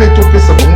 topesa bango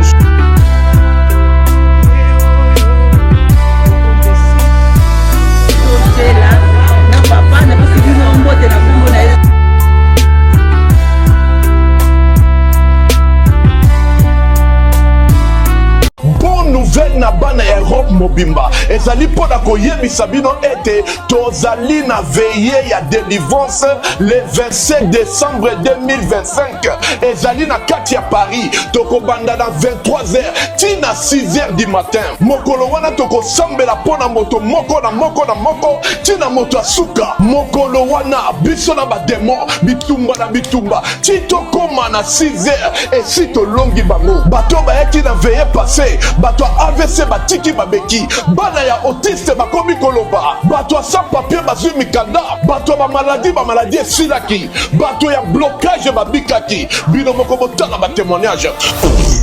nouvelle na bana ya Europe mobimba ezali pona koyebisa bino ete tozali na veillée ya délivrance le 27 décembre 2025 ezali na kati ya Paris tokobanda na 23h tina 6h du matin mokolo wana tokosambela pona moto moko na moko tina moto asuka mokolo wana biso na bademo bitumba na bitumba titokoma na 6h esi tolongi bango bato bayaki na veillée passé bato AVC batiki babeki bana ya autiste bakomi koloba bato sans papier bazwi mikanda bato ba maladie esilaki bato ya blocage babikaki bino moko botala ba témoignage.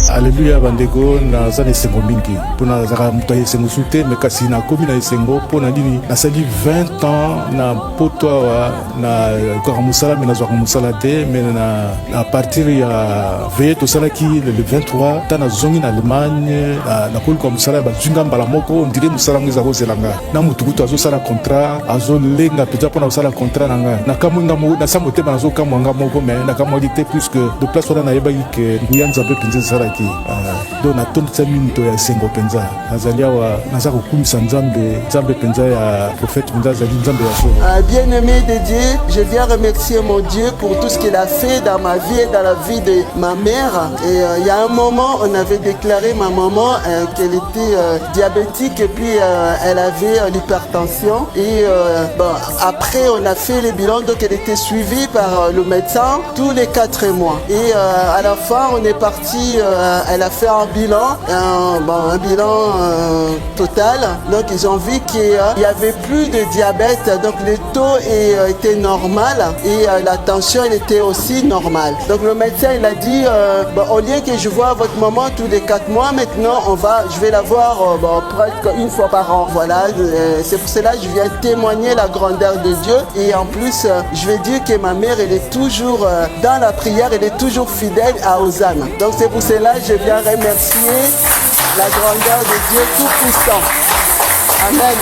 Alléluia bandeko naza na esengo mingi mpona nazaka moto ya esengo su te me kasi nakomi na esengo mpona nini nasali 20 ans na poto awa na kaka mosala me nazwaka mosala te me na partir ya veye tosalaki le 23 ntan nazongi na Allemagne nakoluka mosala bazwinga mbala moko ondire mosala ngo eza kozelanga na mutukutu azosala contrat azolenga mpenza mpona kosala contrat na nga nakamwinga nasa motema nazokamwanga moko me nakamwaki te puisque de place wana nayebaki ke nguya nzambe mpenza esalaki donc natondisa minito ya esengo mpenza nazali awa naza kokumisa nzambe mpenza ya prophète mpenza azali nzambe ya solo. Bien aimé de Dieu, je viens remercier mon Dieu pour tout ce qu'il a fait dans ma vie et dans la vie de ma mère. Et il y a un moment, on avait déclaré ma maman qu'elle était diabétique et puis elle avait l'hypertension. Et bon, après, on a fait le bilan, donc elle était suivie par le médecin tous les 4 mois. Et à la fin, on est parti, elle a fait un bilan, un bilan total. Donc ils ont vu qu'il n'y avait plus de diabète, donc le taux était normal et la tension elle était aussi normale. Donc le médecin il a dit, au lieu que je vois votre maman tous les 4 mois, maintenant je vais la voir presque une fois par an. Voilà, c'est pour cela que je viens témoigner la grandeur de Dieu. Et en plus, je vais dire que ma mère, elle est toujours dans la prière, elle est toujours fidèle à Hosanna. Donc c'est pour cela que je viens remercier la grandeur de Dieu Tout-Puissant. Amen.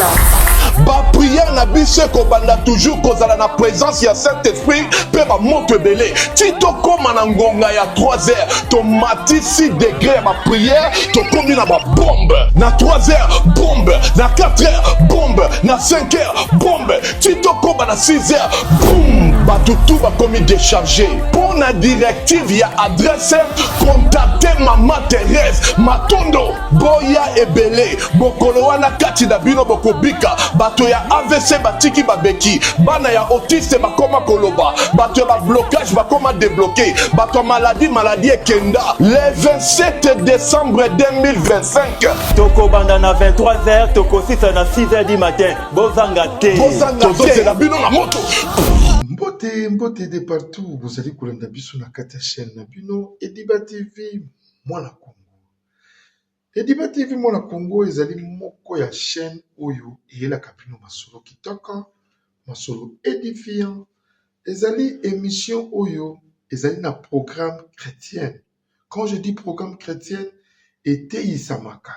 Ba prière na biso kobanda toujours kozala na présence ya Saint-Esprit pe ba moto belé tito koma na ngonga ya 3h to mati 6 degrés ba prière to komi na ba bombe na 3h bombe na 4h bombe na 5h bombe tito koma na 6h boum ba tout ba komi décharger pour na directive ya adresse contacter maman Thérèse Matondo boya ebele bokolo wana kati na bino bokobika bato ya AVC batiki babeki bana ya autiste bakoma koloba bato ya blocage bakoma débloqué bato ya maladie ekenda le 27 décembre 2025 toko banda na 23h toko 6 na 6h du matin bozanga te tozozela bino na moto mbote de partout bozali kolanda biso na kati ya chaîne na bino Ediba TV mwana Congo. Ediba TV mwana Congo ezali moko ya chaîne oyo eyelaka bino masolo kitoko masolo édifiant ezali émission oyo ezali na programme chrétienne. Quand je dis programme chrétienne eteyisamaka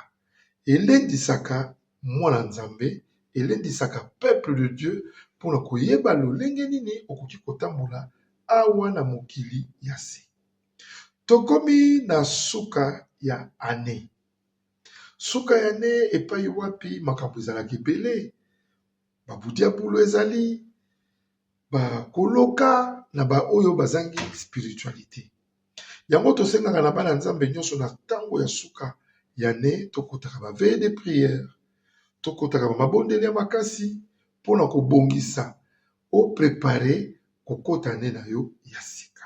elendisaka mwana nzambe elendisaka peuple de Dieu mpona koyeba lolenge nini okoki kotambola awa na mokili ya se. Tokomi na suka ya ane. Suka ya ane epai wapi makambo ezalaki ebele babudia bulu ezali bakoloka na baoyo bazangi spiritualité. Yango tosengaka na bana nzambe nyonso na ntango ya suka ya ane tokotaka ba veille de prière tokotaka ba mabondeli ya makasi mpona kobongisa oprepare kokota ane na yo ya sika.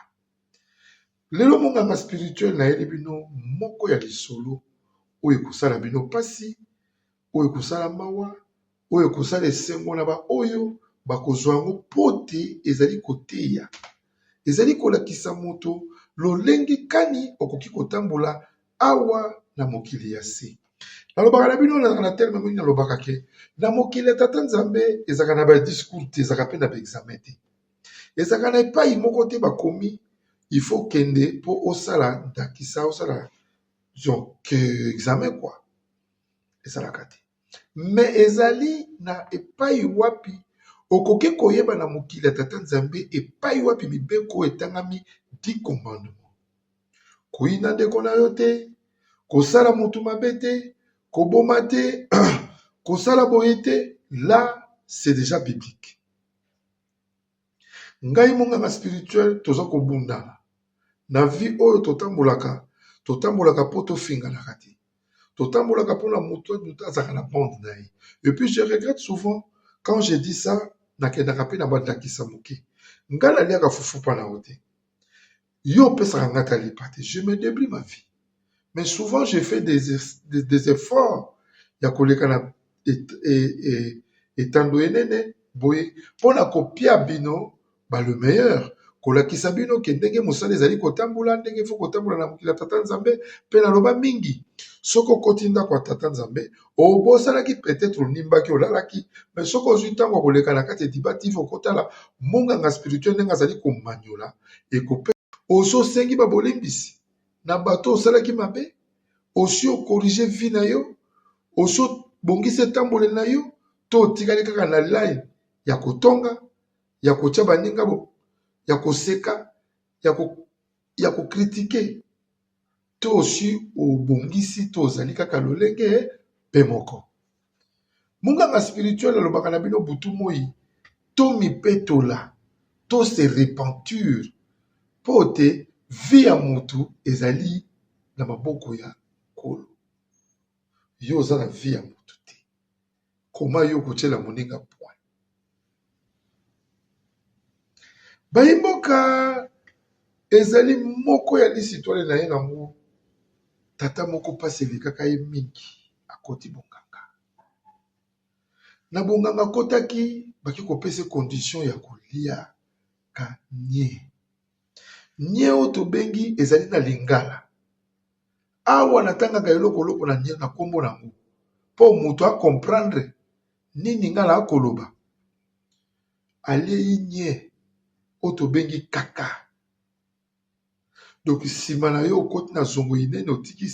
Lelo monganga spirituel na yeli bino moko ya lisolo oyo ekosala bino pasi oyo ekosala mawa oyo ekosala esengo na ba oyo bakozwa yango pote ezali koteya ezali kolakisa moto lolenge kani okoki kotambola awa na mokili ya se. Nalobaka na bino na terme mingi nalobaka ke na mokili ya tata nzambe ezaka na ba discours te ezaka pe na ba examen te ezaka na epai moko te bakomi il faut kende po osala ndakisa osala donc examen quoi ezalaka te mais ezali na epai wapi okoki koyeba na mokili ya tata nzambe epai wapi mibeko etangami 10 commandements koyina ndeko na yo te kosala motu mabe te koboma te kosala boye te là c'est déjà biblique ngai monganga spirituel toza kobundana na vie oyo totambolaka po tofinganaka te totambolaka mpona moto aduta azalaka na bande na ye et puis je regrette souvent quand je dis ça nakendaka mpe na bandakisa moke ngai naliaka fufu mpa na yo te yo opesaka ngai talipa te je me débrie ma vie mais souvent je fais des efforts ya koleka na etando enene boye mpona kopia bino le meilleur kolakisa bino ke ndenge mosala ezali kotambola ndenge fo kotambola na mokili ya tata nzambe mpe naloba mingi soki okoti ndako ya tata nzambe obosalaki peut-être onimbaki olalaki mais soki ozwi ntango ya koleka na kati ya Diba TV okotala monganga spirituel ndenge azali komanyola ekope ozosengi babolimbisi na bato osalaki mabe osi okorige vi na yo osi obongisi etambole na yo to otikali kaka na line ya kotonga ya kotia baninga bo ya koseka ya kokritike to osi obongisi to ozali kaka lolenge pe moko monganga spirituel alobaka na bino butu moi to mipetola to se repenture po te vi ya motu ezali na maboko ya kolo yo oza na vi ya motu te koma yo kotiela moninga point bayimboka ezali moko ya lisitwale na ye nango tata moko pasi elekaka ye mingi akoti bonganga na bonganga akotaki baki kopesa condition ya kolia ka nye oyo tobengi ezali na lingala awa natangaka eloko na nye na kombo nango mpo moto akomprendre nini ngala akoloba aliei nye oyo tobengi kaka donc nsima na yo okoti na zongo inene otiki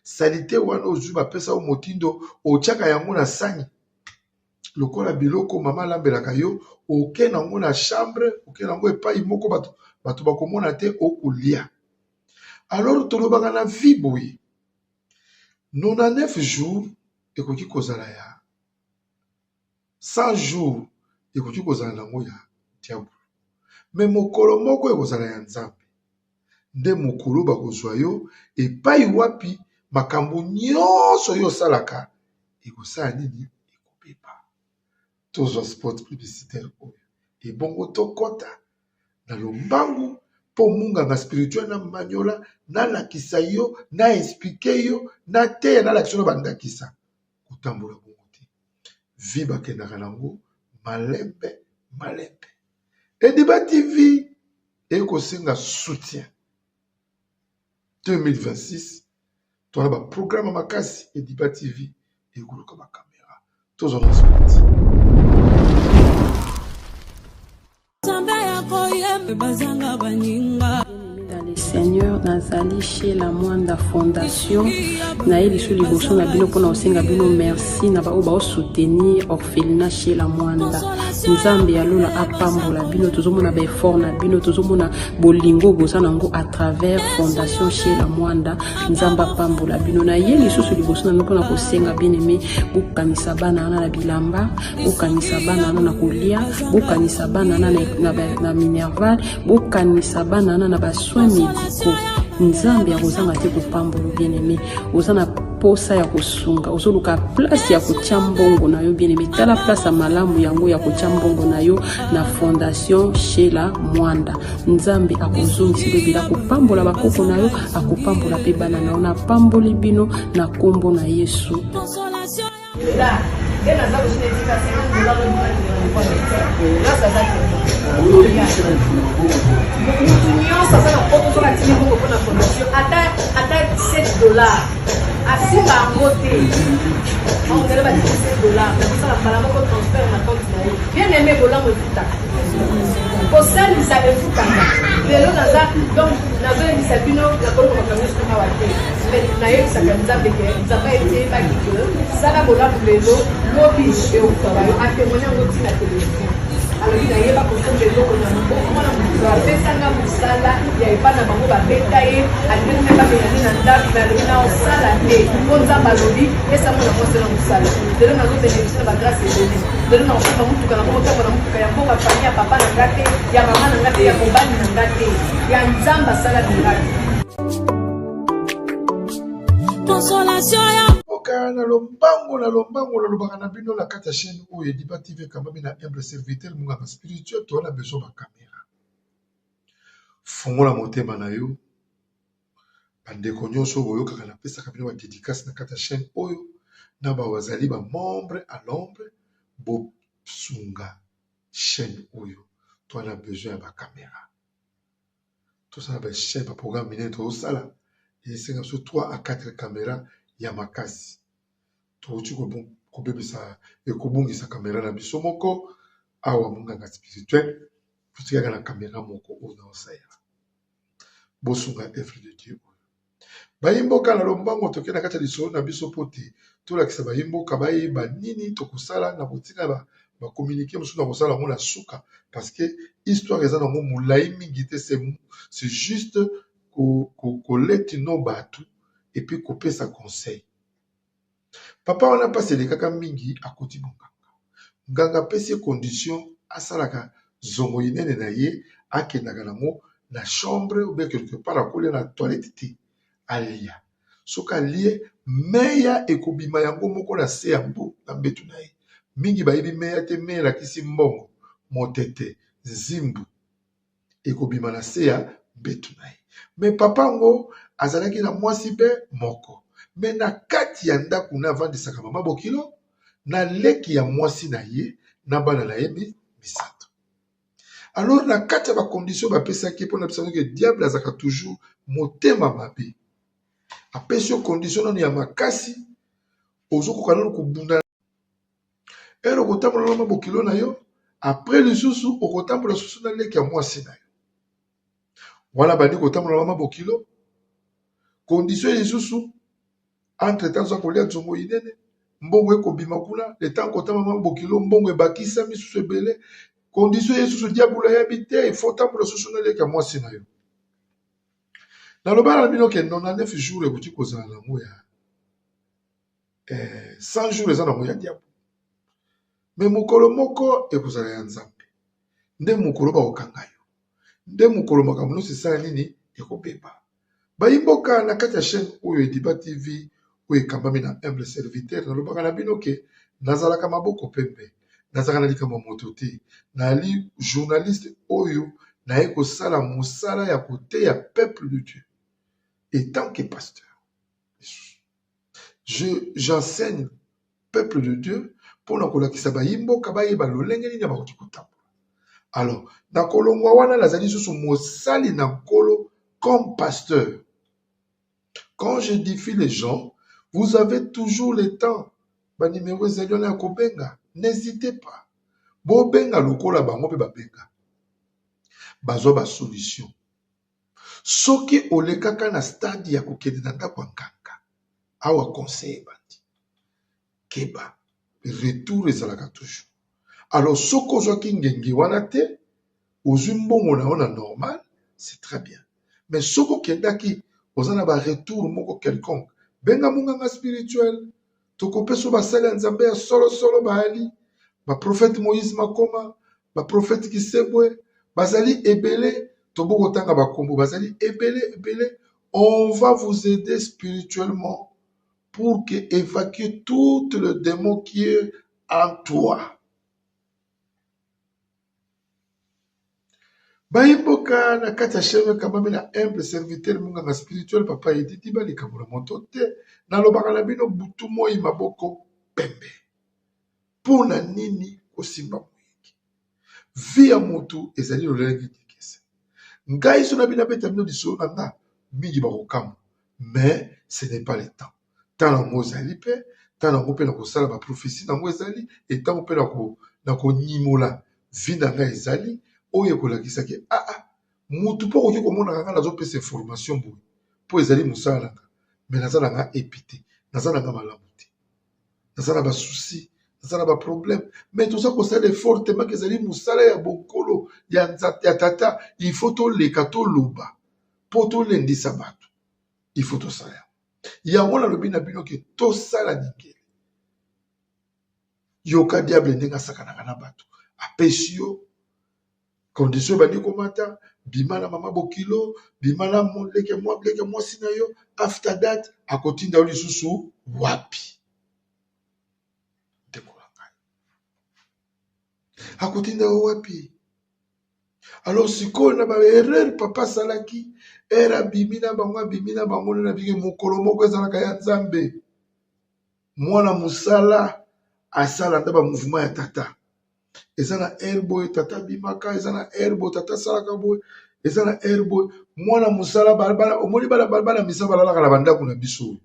salite wana ozwi bapesa yo motindo otiaka yango na sani lokola biloko mama alambelaka yo oke nango na chambre oke nango epai moko bato bakomona te okolia alors tolobaka na vie boye 99 jours ekoki kozala ya 100 jours ekoki kozala nango ya diable mais mokolo moko ekozala ya nzambe nde mokolo bakozwa yo epai wapi makambo nyonso yo osalaka ekosala nini ekopepa tozwa spot publicitaire oyo ebongo tokota na lombangu mpo munganga spirituel na manyola nalakisa yo na explike yo na teya nalakisa no bandakisa kotambola bongo te vi bakendaka nango malembe Diba TV ekosenga soutien 2026 tona ba programme makasi Diba TV ekoluka ba caméra tozwa na spot dans le Seigneur nazali chez la Mwanda Fondation na eli sur liboso na bino pona osenga bino merci na ba oba soutenir orphelinat chez la Mwanda nzambe alola apambola bino tozomona ba effort na bino tozomona bolingo boza nango à travers Fondation chez la Mwanda nzambe apambola bino na eli sur liboso na bino pona kosenga bien aimé bokanisa bana na bilamba bokanisa bana na kolia bokanisa bana na minerval bokanisa bana na ba soins médicaux nzambe ya kozanga te kopambola bien aimé oza na posa ya kosunga ozoluka place ya kotia mbongo na yo bien aimé tala place ya malamu yango ya kotia mbongo na yo na Fondation chez la Mwanda nzambe akozongisa bebila kopambola bakoko na yo akopambola pe bana na yo na pamboli bino na kombo na Yesu asinga yango te ongele ba $17 nakosala mbala moko transfert na compte na ye bien aimé bolamu efutaka kosalisa efutaka lelo naza donc nazoyebisa bino nakoluka makambo esukaka wa te nayebisaka nzambe ke nzambe eteyebaki ke sala bolamu lelo lobi eukaka yo atémoigne yango ntina telefone alobi nayeba kosomba eloko na moboko mwana moto apesanga mosala ya epa na bango babeta ye alingi mpe bameyani na ndako me alobi na osala te mpo nzambe alobi esango na mwasi na mosala lelo nazobenefisi na bagrâce ebele lelo nakokomba motuka na motambo na motuka ya mboka fami ya papa na nga te ya mama na nga te ya mobali na nga te ya nzambe asala miraki oka na lombango nalobaka na bino na kati ya chaîne oyo Ediba TV kamami na humble serviteur munganga spirituel toza na besoin bakamera fungola motema na yo bandeko nyonso boyokaka napesaka bino badédicace na kati ya chaîne oyo na bazali bamembre à l'ombre bosunga chaîne oyo toza na besoin ya bakamera tosala bachaîne baprogramme minene tozosala esenga biso 3 à 4 caméra ya makasi touti kobebisa ekobungisa kamera na biso moko awa munganga spirituel totikaka na kamera moko oyo naosala bosunga œuvre de Dieu bayimboka na lombango toke na kati ya lisolo na biso po te tolakisa bayimboka bayeba nini tokosala na kotika bakommunike mosusu na kosala yango na suka parce que histoire eza nango molai mingi te c'est juste koleti no bato epuis kopesa conseil papa wana mpasi elekaka mingi akoti monganga nganga apesi ye condition asalaka zongo inene na ye akendaka nango na chambre oubien quelque part akolia na toilette te alia soki alie meya ekobima yango moko na se ya mbu na mbetu na ye mingi bayebi meya te meya elakisi mbongo motete zimbu ekobima na se ya mbetu na ye me papa ngo azalaki na mwasi mpe moko me na kati ya ndako na avandisaka mama bokilo na leki ya mwasi na ye na bana na ye misato alors na kati ya bacondition bapesaki mpona bisango ke diable azalaka toujours motema mabe apesi yo condition nano ya makasi ozokoka nano kobunda ere okotambola na mabokilo na yo apres lisusu okotambola susu na leki ya mwasi na yo wana bandi kotambola na mabokilo condition lisusu entre temps oza kolia nzongo inene mbongo ekobima kuna letan kotambola na mabokilo mbongo ebakisa misusu ebele condition lisusu diabolo yabi te ifo tambola susu na leki ya mwasi na yo nalobana na bino ke 99 jours ekoki kozala nango ya 100 jours eza nango ya diabo me mokolo moko ekozala ya nzambe nde mokolo bakokanga yo nde mokolo makambo nyonso esala nini ekobeba bayimboka na kati ya chaîne oyo Ediba TV oyo ekambami na humble serviteur nalobaka na bino ke nazalaka maboko pembe nazalaka na likambo moto te nali journaliste oyo naye kosala mosala ya koteya peuple de Dieu. Et tant que pasteur, j'enseigne peuple de Dieu pour na kolakisa bayimboka bayeba lolenge nini bakoki kotambola. Alors, na kolongwa wana nazali susu mosali na nkolo comme pasteur. Quand j'édifie les gens, vous avez toujours le temps. Ba numéro ezali wana ya kobenga. N'hésitez pas. Bo benga lokola bango pe babenga. Bazwa ba solution. Soki olekaka na stade ya kokende na ndako ya nkanga awa conseil bandi keba retour ezalaka toujours alors soko ozwaki ngenge wana te ozwi mbongo na yo na normal c'est très bien mais soko okendaki oza na baretour moko quelconque benga monganga spirituel tokopesa basali ya nzambe ya solosolo baali baprofete Moïse Makoma baprofete Kisebwe bazali ebele Tobo tanga bakombo bazali ebele on va vous aider spirituellement pour que évacue tout le démon qui est en toi. Baimboka na kati ya cheme kamami na humble serviteur munganga spirituel papa Ediba likambo na moto te na lobaka na bino butu moi maboko pembe pona nini kosimba mwingi via motu ezali lolenge ngai so na bina beta bino lisolo na nga mingi bakokama mais ce n'est pas le temps tant nango ezali mpe tant nango mpe na kosala baprophétie nango ezali etango mpe na konyimola vi na ngai ezali oyo ekolakisaki mutu mpo okoki komonaka nga nazopesa information boye mpo ezali mosala na nga mais naza nanga épité naza nanga malamu te naza na basusi naza na baproblème mais toza kosala effort tema kezali mosala ya bokolo ya tata il faut toleka toloba mpo tolendisa bato il faut tosala yango nalobi na bino ke tosala ningeli yoka diable ndenge asakanaka na bato apesi yo condition bandi komata bima na mama bokilo bima na leke mwasi na yo after that akotinda yo lisusu wapi ndekola ngai akotinda yo wapi alors sikoyo na baerreur papa asalaki era bimi na bango na bike mokolo moko ezalaka ya nzambe mwana mosala asala nda bamouvement ya tata eza na air boy tata bimaka eza na air boy tata salaka boy eza na air boy mwana mosala omoni bana misa balalaka na bandako na biso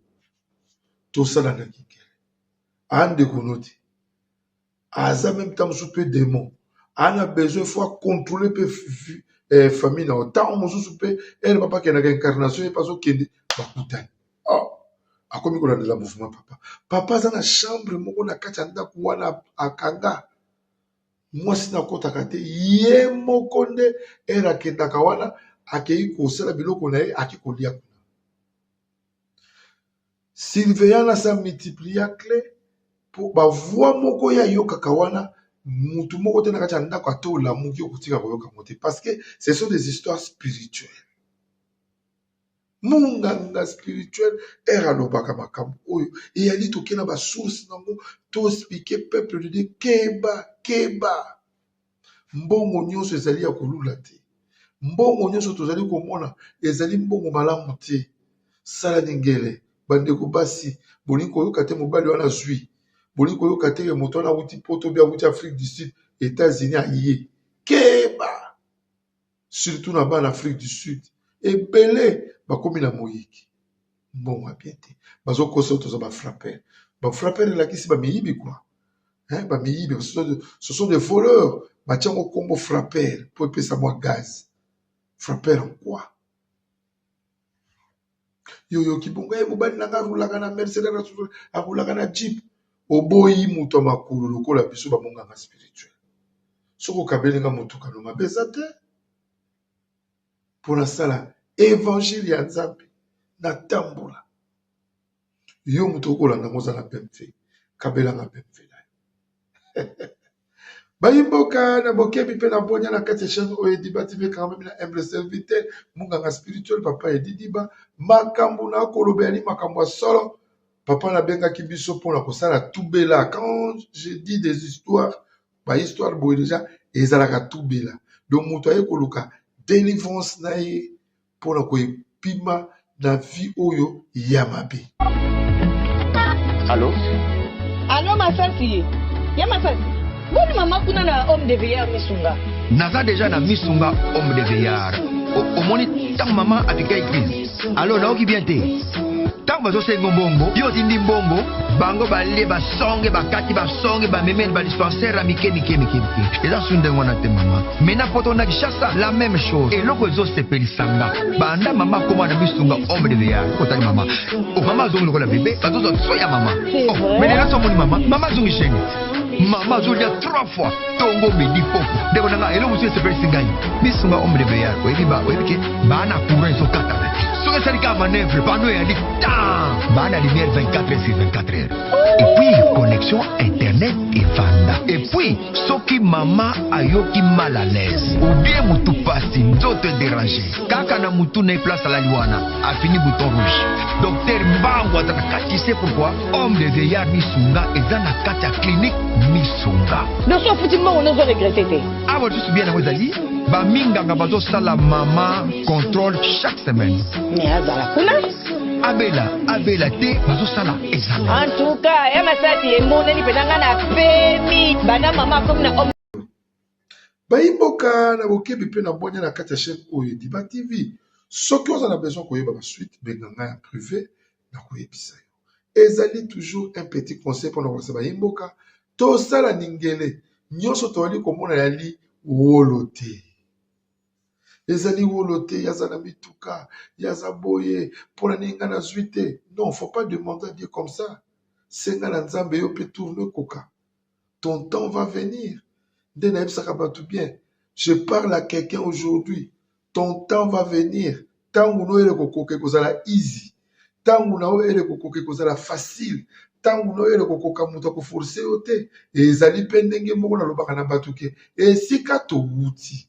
tosala na kikele andeko noti aza même temps mosusu mpe démon ana besoin fois contrôler mpe famille na ntango mosusu mpe ere papa akendaka incarnation ye mpe azokende bakutani akomi kolandela mouvement papa aza na chambre moko na kati ya ndako wana akanga mwasi nakotaka te ye moko nde ere akendaka wana akei kosala biloko na ye aki kolia kuna surveillant sa multipliacle po bavoi moko ya yokaka wana mutu moko te na kati ya ndako ate olamuki okotika koyoka mo te parce que ce sont des histoires spirituelles munganga spirituel ere alobaka makambo oyo eyali toke na basource nango toexplike peuple de Dieu keba mbongo nyonso ezali ya kolula te mbongo nyonso tozali komona ezali mbongo malamu te sala ningele bandeko basi bolingi koyoka te mobali wana zwi bolingi koyoka te moto wana awuti poto bia awuti Afrique du Sud États-Unis aye keba surtout na bana Afrique du Sud ebele bakomi na moyiki mbongo abien te bazokosa toza bafrapper elakisi bamiyibi kwa bamiyibi ce sont des voleurs batiango kombo frapper po epesa mwa gaz frapper en quoi yoyoki bongo mobali nanga arulaka na Mercedes arulaka na Jeep oboyi moto ya makulu lokola biso bamonganga spirituel soko okabelinga motokano mabe eza te mpo nasala évangile ya nzambe natambola yo moto okolanda moza na bemve kabelanga bemve na yo bayimboka na bokebi mpe na bonya na kati ya chaîne oyo Ediba TV quand même na humble serviteur munganga spirituel papa Ediba makambo na koloba yani makambo ya solo papa nabengaki biso mpona kosala tubela quand je dis des histoires bahistoire boye déjà ezalaka tubela donc moto aye koluka délivrance na ye mpona koepima na vie oyo ya mabe. Allô? Allô Masasi? Ya Masasi? Boni mama kuna na homme de veillard misunga. Naza déjà na misunga homme de veillard. Omoni tant maman afika église. Allô naoki bien te. Tant bazo sengo mbongo, yo tindi mbongo, bango bale basonge bakati basonge bamemene ba dispensaire mike. Eza sunde ngona te mama. Mena poto na Kishasa la même chose. Et loko zo sepelisanga. Banda mama koma na misunga homme de veillard. Kotali mama. O mama zongi lokola bébé, bazo zo soya mama. Oh, mais là somoni mama zongi chéni. Mama zongi 3 fois. Tongo medi popo. Deko nanga elo musu sepelisingai. Misunga homme de veillard. Oyebi ba, oyebi ke bana courant so kata. Soki esalika manœuvre pano eyali tan bana lumière 24 heures. Et puis connexion internet evanda. Et puis soki mama ayoki mal à l'aise ou bien mutu pasi nzoto dérangé kaka na mutu na place à la liwana a fini bouton rouge. Docteur Mbango ataka tu pourquoi homme de veillard misunga eza na kati ya clinique misunga. Non so futima on ozo regretter te. Ah bon juste bien na ezali ba minganga bazo sala mama contrôle chaque semaine. Mais azala kuna abela te bazo sala ezala. En tout cas, ya Masasi emoneli penanga na pemi bana mama comme na homme. Bayimboka na bokebi mpe na bonya na kati ya chaîne oyo Ediba TV. Soki oza na besoin koyeba ba suite benganga ya privé na koyebisa yo. Ezali toujours un petit conseil pour na bayimboka tosala ningele nyonso toali komona yali wolo te. ezali wolote yaza na mituka yaza boye pour la ninga na zuite. Non, faut pas demander à Dieu comme ça. Senga na nzambe yo pe tourner koka. Ton temps va venir. Dena ebsaka batu bien. Je parle à quelqu'un aujourd'hui. Ton temps va venir. Tangu no ele kokoke kozala easy. Tangu na ele kokoke kozala facile. Tangu no ele kokoka muta ko forcer ote. Ezali pendenge moko na lobaka na batuke. Esika to wuti.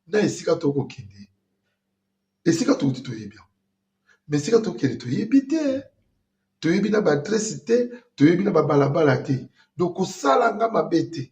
Na esika to kokende. Esika to wuti to yebi. Mais esika to kende to yebi te. To yebi na ba adresse te, to yebi na ba balabala te. Donc osala nga mabete.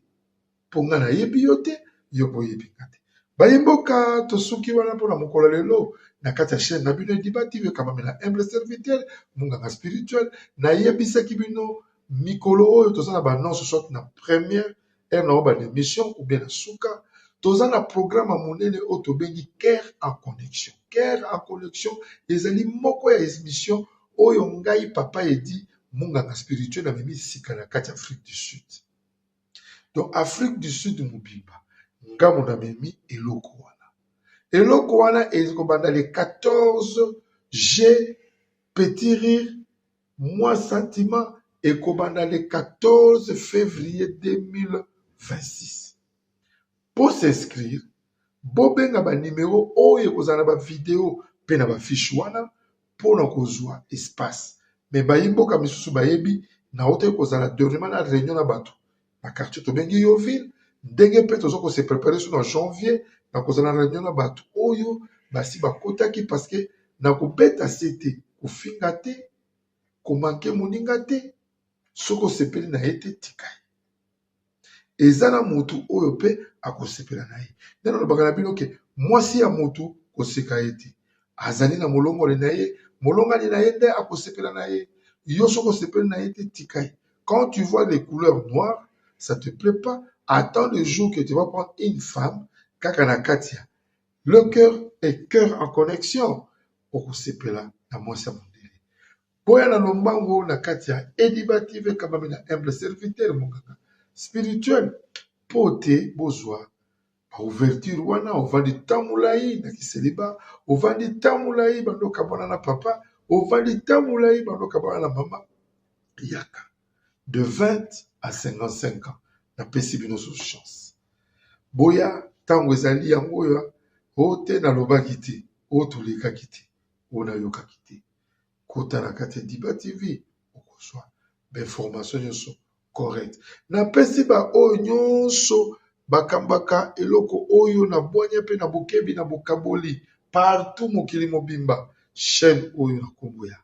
Ponga na yebi yote, yobo yebi ngate. Bayemboka to suki wana pona mokolo lelo na kati ya chaîne na bino Ediba TV kama na humble serviteur munganga spirituel na yebisa kibino mikolo oyo tozana ba annonce soit na première et na ba émission ou bien na suka tozana programme monene o to bengi Cœur en connexion. Cœur en connexion ezali moko ya émission oyo ngai papa edi munganga spirituel na mimi sika na kati ya Afrique du Sud. Donc Afrique du Sud mobimba ngamo na mimi eloko wana. Eloko wana ezikobanda le 14 G petit rire moi sentiment ekobanda le 14 février 2026. Pour s'inscrire, bobenga ba numéro oyo kozana ba vidéo pe na ba fiche wana pour na kozwa espace. Mais ba yimboka misusu ba yebi na hote kozala dernièrement na réunion na bato. Na quartier to bengi Yoville, ndenge pe tozoko se préparer sur en janvier na kozala na réunion na bato oyo basi bakotaki parce que na kobeta sete kofinga te komanke moninga te soko sepeli na ete tikai ezana mutu oyo pe akosepela na ye nana lobaka na bino ke mwasi ya mutu koseka ete azali na molongoli na ye molongani na ye nde akosepela na ye yo soko sepeli na ete tikai. Quand tu vois les couleurs noires ça te plaît pas, attends le jour que tu vas prendre une femme kakana katia. Le cœur est cœur en connexion. Okosepela na mwasi ya mondele. Boya na lombango na katia Ediba TV kama na humble serviteur monganga spirituel pote bozwa ouverture wana ovandi tamulai na kiseliba ovandi tamulai bandoka bwana na papa ovandi tamulai bandoka bwana na mama yaka de 20 à 55 ans na pesi bino so chance boya tango ezali yango ya ote na lobaki te otolekaki te onayokaki te kota na kati ya Ediba TV okozwa bainformation nyonso correct na pesi ba oyo nyonso bakambaka eloko oyo na bwanya pe na bokebi na bokaboli partout mokili mobimba chaîne oyo na Kongo ya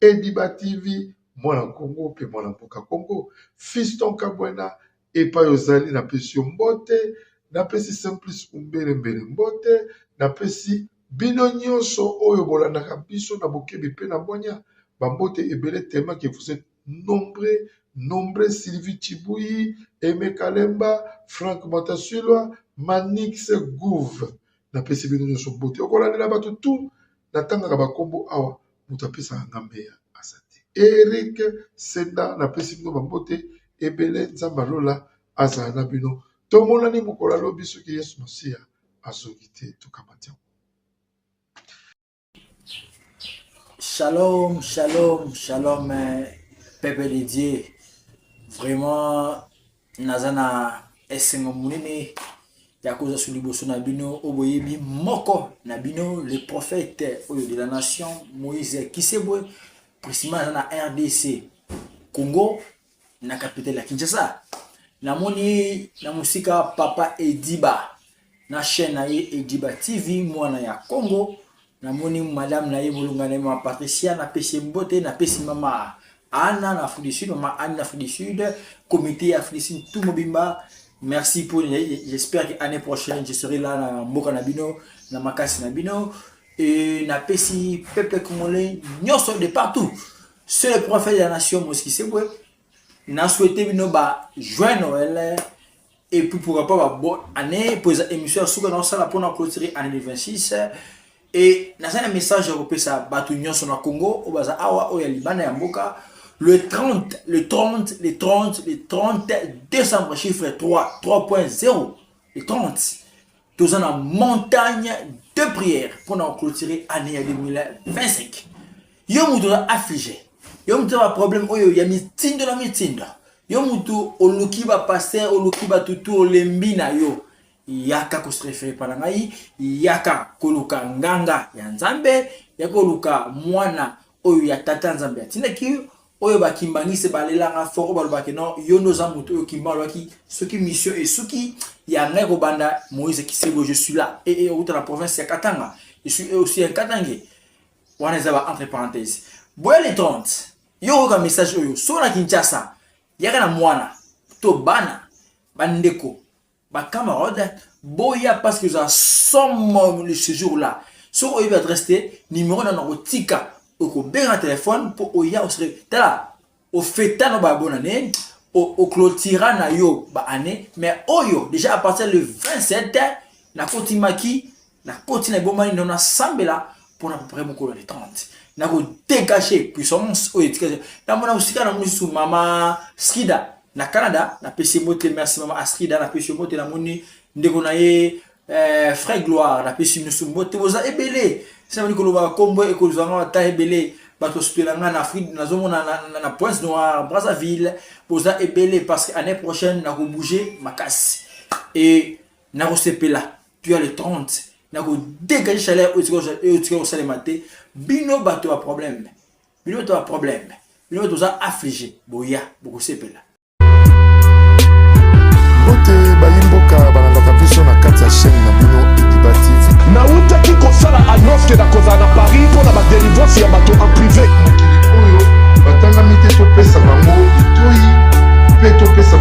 Ediba TV mwana Kongo pe mwana mboka Kongo Fiston Kabwena epa yozali na pesi mbote na pesi Simplice Umbele mbele mbote na pesi bino nyonso oyo bolandaka biso na bokebi pe na bwanya bambote ebele tema que vous êtes nombreux Sylvie Chiboui, Aimé Kalemba, Franck Montasulwa, Manix Gouve. Na pesi bino nyonso bote. Okolandela bato tout na tanga ba kombo awa mutapesa ngambeya asante. Eric Senda na pesi bino bambote ebele nzamba lola azala na bino. Tomonani mokola lobi soki Yesu Masia azokite tukamatia. Shalom, shalom, shalom, peuple de Dieu. Vraiment, nazana esengo munene ya koza suliboso na bino oboyebi moko na bino le prophète oyo de la nation Moïse Kisebwe précisément na RDC Congo na capitale ya Kinshasa. Namoni na musika papa Ediba na chaîne na Ediba TV mwana ya Congo. Namoni madame na ye bolungana ma Patricia na pesi mbote na pesi mama Anna na Afrique du Sud, maman Anne na Afrique du Sud, comité Afrique du Sud, tout mobimba. Merci pour, j'espère que l'année prochaine je serai là na Mboka Nabino, na Makasi Nabino et na pesi peuple congolais, nyonso de partout. C'est le prophète de la nation Moïse Kisebwe. Na souhaité bino ba joindre Noël et puis pourquoi pas ba bonne année pour émission souka dans ça pour na clôturer année 2026. Et dans un message européen ça batu nyonso na Congo au baza awa o ya Libana ya Mboka le 30 décembre chiffre 3.0 le 30 tous en montagne deux prières pour nous clôturer l'année 2025. Yo mutu affligé. Yo mutu a problème oyo ya mitindo na mitindo. Yo mutu oluki ba passer, oluki ba tutu olembi na yo. Yaka ko se référer pa ngai, yaka koluka nganga ya Nzambe, yaka koluka mwana oyo ya tata Nzambe. Tineki oyo ba kimbangise balela nga foro baloba ke non yo no za mutu oyo kimbalo ki soki mission et soki ya ngai ko banda Moïse Kisego je suis là et au la province ya Katanga. Je suis aussi un Katangé. Wana zaba entre parenthèses. Boya les 30. Yo ka message oyo so na Kinshasa. Yaka na mwana to bana bandeko ba camarade boya parce que ça somme le séjour là. So oyo va rester numéro na notika au bien téléphone pour oya au serait là au fêta no ba bonne année au clôtura na yo ba année mais oyo déjà à partir le 27 na kotimaki na kotina bomani na sambela pour à peu près mon les 30 na ko dégager puissance o étiquette na mona usika na musu mama Skida na Canada na PC moté merci mama Skida na PC moté na moni ndeko na ye frère gloire na PC musu moté boza ebele ça veut dire que lo ba kombo e ko zanga ta ebele ba to spelanga na Afrique na zomona na Pointe Noire Brazzaville boza ebele parce que année prochaine na ko bouger makasi et na ko sepela puis à le 30 na ko dégager chaleur au salemate bino bato a problème bino to a problème bino to za affligé boya boko sepela bote bayimboka balangaka biso na kati ya chaîne na bino Ediba TV nautaki kosala annonce ke nakozala na Paris mpona badelivrance ya bato en privé mokili oyo batangami te topesa bango itoi mpe topesa